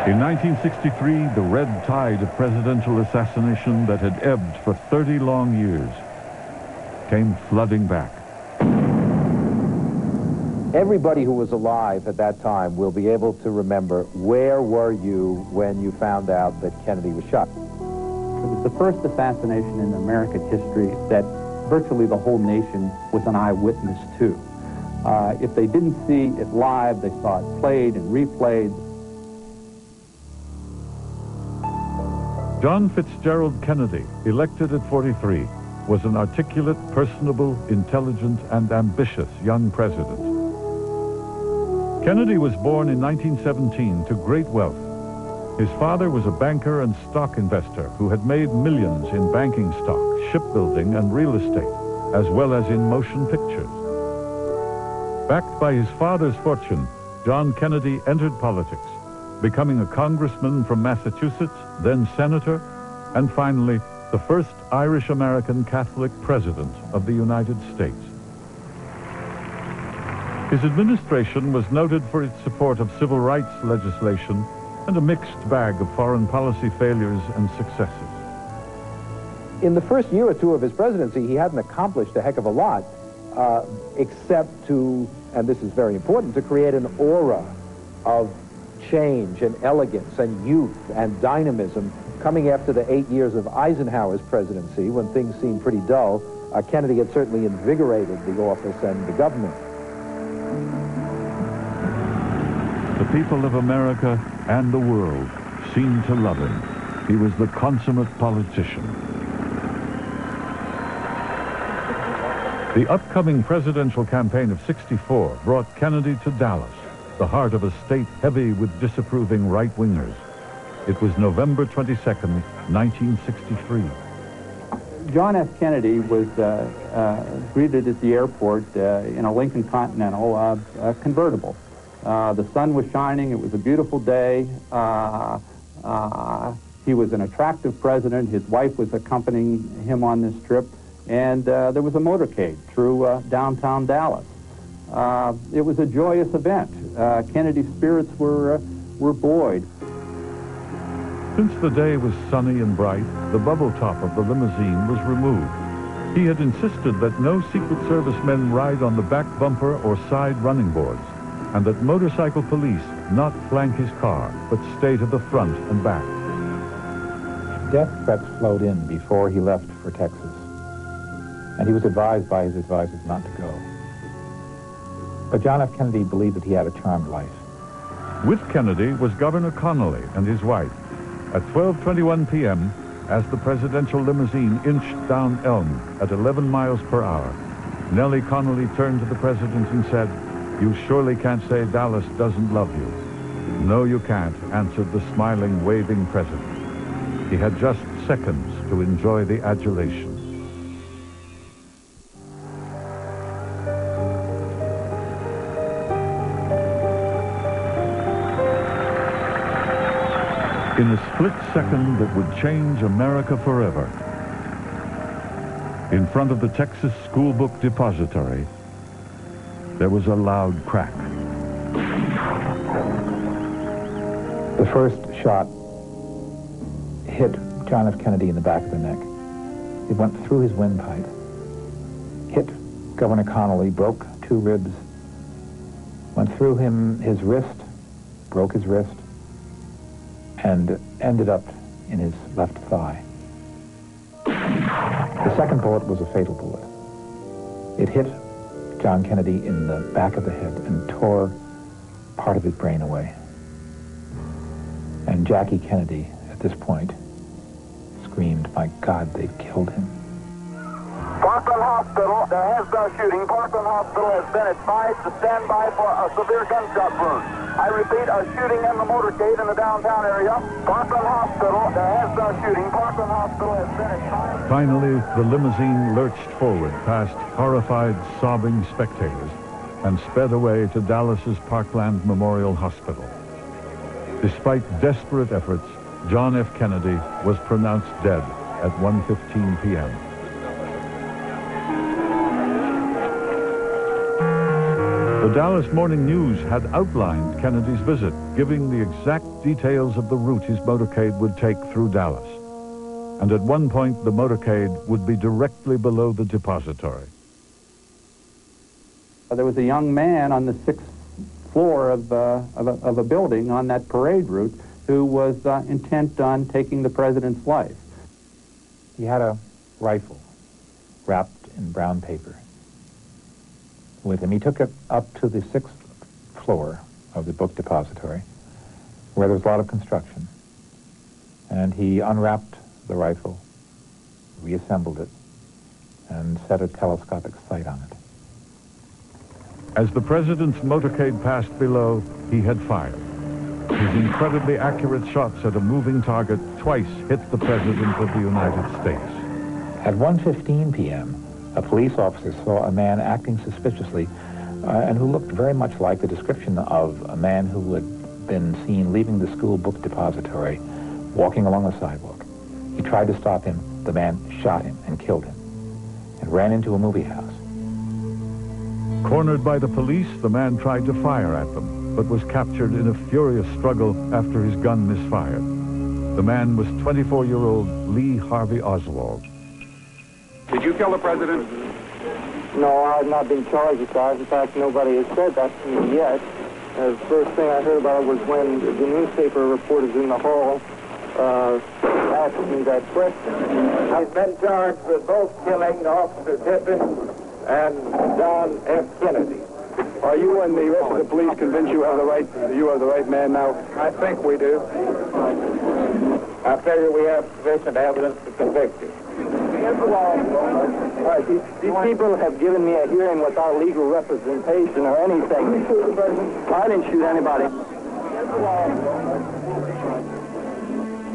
In 1963, the red tide of presidential assassination that had ebbed for 30 long years came flooding back. Everybody who was alive at that time will be able to remember, where were you when you found out that Kennedy was shot? It was the first assassination in American history that virtually the whole nation was an eyewitness to. If they didn't see it live, they saw it played and replayed. John Fitzgerald Kennedy, elected at 43, was an articulate, personable, intelligent, and ambitious young president. Kennedy was born in 1917 to great wealth. His father was a banker and stock investor who had made millions in banking stock, shipbuilding, and real estate, as well as in motion pictures. Backed by his father's fortune, John Kennedy entered politics, becoming a congressman from Massachusetts, then senator, and finally, the first Irish-American Catholic president of the United States. His administration was noted for its support of civil rights legislation and a mixed bag of foreign policy failures and successes. In the first year or two of his presidency, he hadn't accomplished a heck of a lot, except to, and this is very important, to create an aura of change and elegance and youth and dynamism. Coming after the 8 years of Eisenhower's presidency, when things seemed pretty dull, Kennedy had certainly invigorated the office and the government. The people of America and the world seemed to love him. He was the consummate politician. The upcoming presidential campaign of '64 brought Kennedy to Dallas, the heart of a state heavy with disapproving right-wingers. It was November 22nd, 1963. John F. Kennedy was greeted at the airport in a Lincoln Continental convertible. The sun was shining. It was a beautiful day. He was an attractive president. His wife was accompanying him on this trip. And there was a motorcade through downtown Dallas. It was a joyous event. Kennedy's spirits were buoyed. Since the day was sunny and bright, the bubble top of the limousine was removed. He had insisted that no Secret Service men ride on the back bumper or side running boards, and that motorcycle police not flank his car, but stay to the front and back. Death threats flowed in before he left for Texas, and he was advised by his advisors not to go. But John F. Kennedy believed that he had a charmed life. With Kennedy was Governor Connally and his wife. At 12:21 p.m., as the presidential limousine inched down Elm at 11 miles per hour, Nellie Connally turned to the president and said, "You surely can't say Dallas doesn't love you." "No, you can't," answered the smiling, waving president. He had just seconds to enjoy the adulation. In a split second that would change America forever, in front of the Texas School Book Depository, there was a loud crack. The first shot hit John F. Kennedy in the back of the neck. It went through his windpipe, hit Governor Connally, broke 2 ribs, went through his wrist, broke his wrist, and ended up in his left thigh. The second bullet was a fatal bullet. It hit John Kennedy in the back of the head and tore part of his brain away. And Jackie Kennedy, at this point, screamed, "My God, they've killed him." Parkland Hospital, there has been a shooting. Parkland Hospital has been advised to stand by for a severe gunshot wound. I repeat, a shooting in the motorcade in the downtown area. Parkland Hospital, there has been a shooting. Parkland Hospital has been advised. Finally, the limousine lurched forward past horrified, sobbing spectators and sped away to Dallas's Parkland Memorial Hospital. Despite desperate efforts, John F. Kennedy was pronounced dead at 1:15 p.m. The The Dallas Morning News had outlined Kennedy's visit, giving the exact details of the route his motorcade would take through Dallas. And at one point, the motorcade would be directly below the depository. There was a young man on the 6th floor of a building on that parade route who was intent on taking the president's life. He had a rifle wrapped in brown paper with him. He took it up to the 6th floor of the book depository, where there was a lot of construction, and he unwrapped the rifle, reassembled it, and set a telescopic sight on it. As the president's motorcade passed below, he had fired. His incredibly accurate shots at a moving target twice hit the President of the United States. At 1:15 p.m., a police officer saw a man acting suspiciously and who looked very much like the description of a man who had been seen leaving the school book depository, walking along the sidewalk. He tried to stop him. The man shot him and killed him and ran into a movie house. Cornered by the police, the man tried to fire at them, but was captured in a furious struggle after his gun misfired. The man was 24-year-old Lee Harvey Oswald. Did you kill the president? No, I've not been charged with that. In fact, nobody has said that to me yet. The first thing I heard about it was when the newspaper reporters in the hall asked me that question. I've been charged with both killing Officer Tippit and John F. Kennedy. Are you and the rest of the police convinced you are the right man now? I think we do. I figure we have sufficient evidence to convict you. These people have given me a hearing without legal representation or anything. I didn't shoot anybody.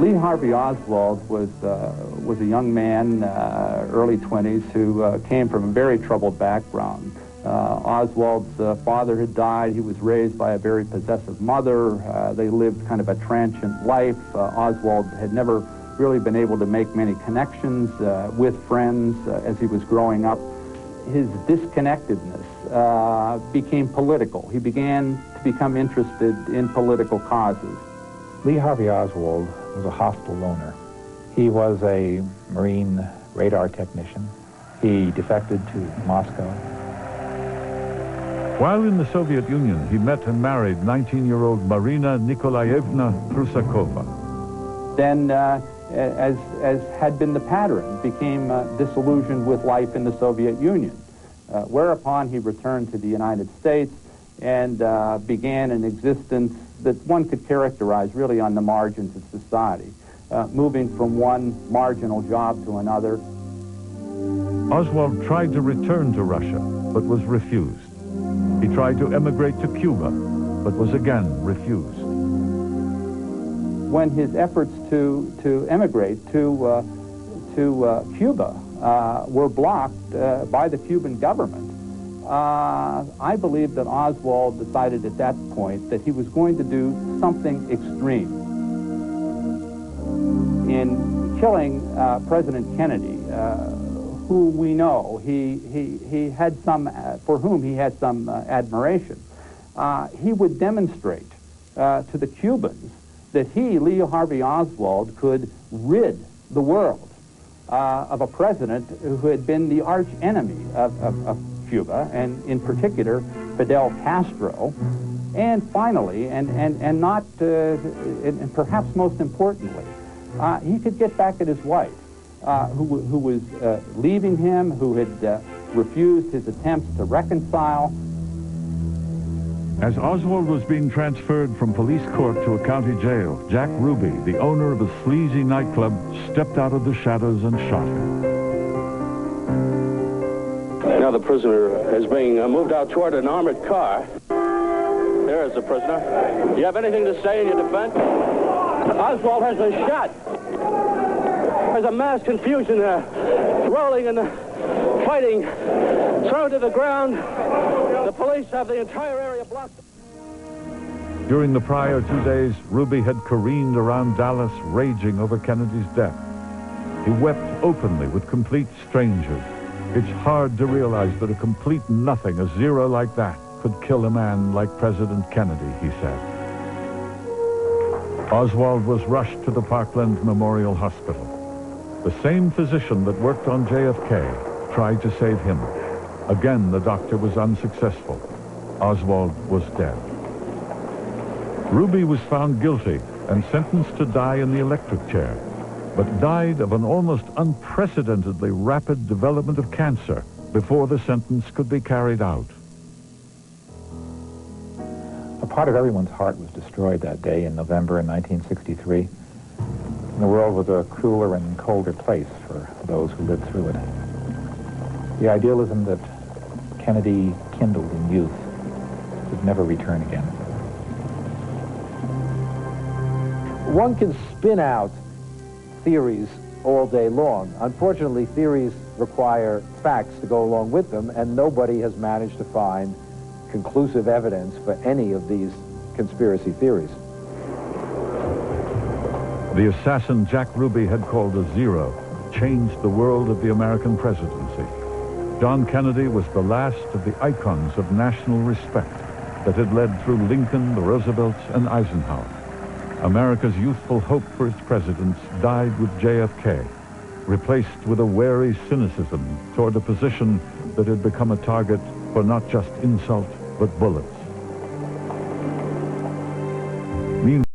Lee Harvey Oswald was a young man, early 20s, who came from a very troubled background. Oswald's father had died. He was raised by a very possessive mother. They lived kind of a transient life. Oswald had never really been able to make many connections with friends as he was growing up. His disconnectedness became political. He began to become interested in political causes. Lee Harvey Oswald was a hostile loner. He was a Marine radar technician. He defected to Moscow. While in the Soviet Union, he met and married 19-year-old Marina Nikolaevna Prusakova. Then, as had been the pattern, became disillusioned with life in the Soviet Union, whereupon he returned to the United States and began an existence that one could characterize really on the margins of society, moving from one marginal job to another. Oswald tried to return to Russia, but was refused. He tried to emigrate to Cuba, but was again refused. When his efforts to emigrate to Cuba were blocked by the Cuban government, I believe that Oswald decided at that point that he was going to do something extreme. In killing President Kennedy, who we know he had some, for whom he had some admiration, he would demonstrate to the Cubans that he, Lee Harvey Oswald, could rid the world of a president who had been the arch enemy of Cuba, and in particular Fidel Castro, and finally, and perhaps most importantly, he could get back at his wife, who was leaving him, who had refused his attempts to reconcile. As Oswald was being transferred from police court to a county jail, Jack Ruby, the owner of a sleazy nightclub, stepped out of the shadows and shot him. Now the prisoner is being moved out toward an armored car. There is the prisoner. Do you have anything to say in your defense? Oswald has been shot. There's a mass confusion there. Rolling and fighting. Thrown to the ground. The police have the entire area blocked. During the prior 2 days, Ruby had careened around Dallas, raging over Kennedy's death. He wept openly with complete strangers. It's hard to realize that a complete nothing, a zero like that, could kill a man like President Kennedy, he said. Oswald was rushed to the Parkland Memorial Hospital. The same physician that worked on JFK tried to save him. Again, the doctor was unsuccessful. Oswald was dead. Ruby was found guilty and sentenced to die in the electric chair, but died of an almost unprecedentedly rapid development of cancer before the sentence could be carried out. A part of everyone's heart was destroyed that day in November in 1963. The world was a crueler and colder place for those who lived through it. The idealism that Kennedy kindled in youth would never return again. One can spin out theories all day long. Unfortunately, theories require facts to go along with them, and nobody has managed to find conclusive evidence for any of these conspiracy theories. The assassin Jack Ruby had called a zero changed the world of the American presidency. John Kennedy was the last of the icons of national respect that had led through Lincoln, the Roosevelts, and Eisenhower. America's youthful hope for its presidents died with JFK, replaced with a wary cynicism toward a position that had become a target for not just insult, but bullets.